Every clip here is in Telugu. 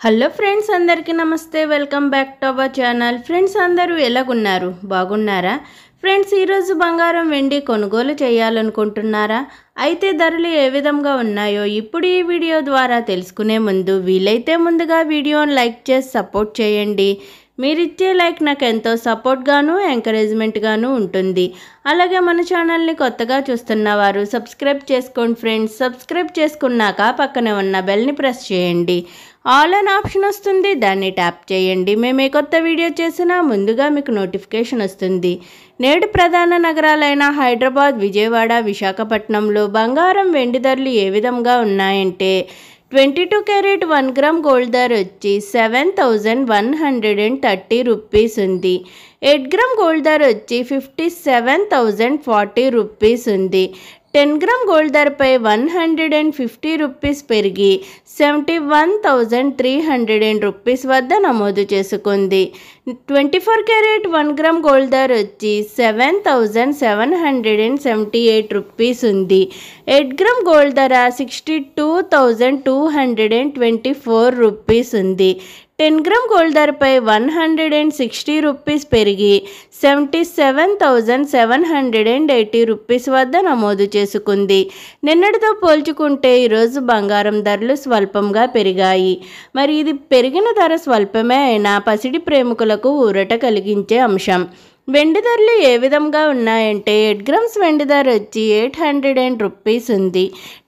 హలో ఫ్రెండ్స్, అందరికీ నమస్తే. Welcome back to our channel. Friends, అందరూ ఎలాగున్నారు? బాగున్నారా? ఫ్రెండ్స్, ఈరోజు బంగారం వెండి కొనుగోలు చేయాలనుకుంటున్నారా? అయితే ధరలు ఏ విధంగా ఉన్నాయో ఇప్పుడు ఈ వీడియో ద్వారా తెలుసుకునే ముందు వీలైతే ముందుగా వీడియోని లైక్ చేసి సపోర్ట్ చేయండి. మీరిచ్చే లైక్ నాకు ఎంతో సపోర్ట్గాను ఎంకరేజ్మెంట్గాను ఉంటుంది. అలాగే మన ఛానల్ని కొత్తగా చూస్తున్నవారు సబ్స్క్రైబ్ చేసుకోండి ఫ్రెండ్స్. సబ్స్క్రైబ్ చేసుకున్నాక పక్కనే ఉన్న బెల్ని ప్రెస్ చేయండి. ఆల్ అన్ ఆప్షన్ వస్తుంది, దాన్ని ట్యాప్ చేయండి. మేము ఏ కొత్త వీడియో చేసినా ముందుగా మీకు నోటిఫికేషన్ వస్తుంది. నేడు ప్రధాన నగరాలైన హైదరాబాద్, విజయవాడ, విశాఖపట్నంలో బంగారం వెండి ధరలు ఏ విధంగా ఉన్నాయంటే 22 క్యారెట్ 1 గ్రామ్ గోల్డ్ ధర వచ్చి 7,130 రూపీస్ ఉంది. 8 గ్రామ్ గోల్డ్ ధర వచ్చి 57,040 రూపీస్ ఉంది. 10 గ్రామ్ గోల్డ్ ధరపై 150 రూపీస్ పెరిగి 71,300 రూపీస్ వద్ద నమోదు చేసుకుంది. 24 క్యారెట్ 1 గ్రామ్ గోల్డ్ ధర వచ్చి 7,778 రూపీస్ ఉంది. 8 గ్రామ్ గోల్డ్ ధర 62,224 రూపీస్ ఉంది. 10 గ్రామ్ గోల్డ్ ధరపై 160 రూపీస్ పెరిగి 77,780 రూపీస్ వద్ద నమోదు చేసుకుంది. నిన్నటితో పోల్చుకుంటే ఈరోజు బంగారం ధరలు స్వల్పంగా పెరిగాయి. మరి ఇది పెరిగిన ధర స్వల్పమే అయినా పసిడి ప్రేమికులకు ఊరట కలిగించే అంశం. వెండి ధరలు ఏ విధంగా ఉన్నాయంటే 8 గ్రామ్స్ వెండి ధర వచ్చి 800 రూపీస్ ఉంది.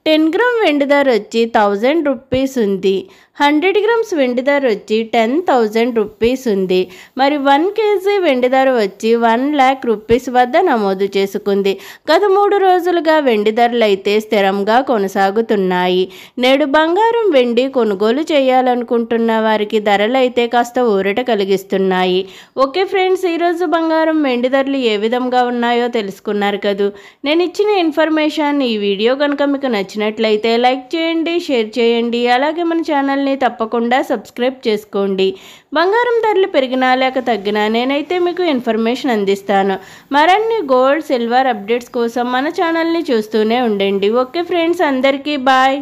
10 గ్రామ్ వెండి ధర వచ్చి 1000 రూపీస్ ఉంది. 100 గ్రామ్స్ వెండి ధర వచ్చి 10,000 రూపీస్ ఉంది. మరి 1 కేజీ వెండి ధర వచ్చి 1 లాక్ రూపీస్ వద్ద నమోదు చేసుకుంది. గత 3 రోజులుగా వెండి ధరలు అయితే స్థిరంగా కొనసాగుతున్నాయి. నేడు బంగారం వెండి కొనుగోలు చేయాలనుకుంటున్న వారికి ధరలు అయితే కాస్త ఊరట కలిగిస్తున్నాయి. ఓకే ఫ్రెండ్స్, ఈరోజు బంగారం వెండి ధరలు ఏ విధంగా ఉన్నాయో తెలుసుకున్నారు కదూ. నేను ఇచ్చిన ఇన్ఫర్మేషన్ ఈ వీడియో కనుక మీకు నచ్చినట్లయితే లైక్ చేయండి, షేర్ చేయండి. అలాగే మన ఛానల్ని తప్పకుండా సబ్స్క్రైబ్ చేసుకోండి. బంగారం ధరలు పెరిగినా లేక తగ్గినా నేనైతే మీకు ఇన్ఫర్మేషన్ అందిస్తాను. మరిన్ని గోల్డ్, సిల్వర్ అప్డేట్స్ కోసం మన ఛానల్ని చూస్తూనే ఉండండి. ఓకే ఫ్రెండ్స్, అందరికీ బాయ్.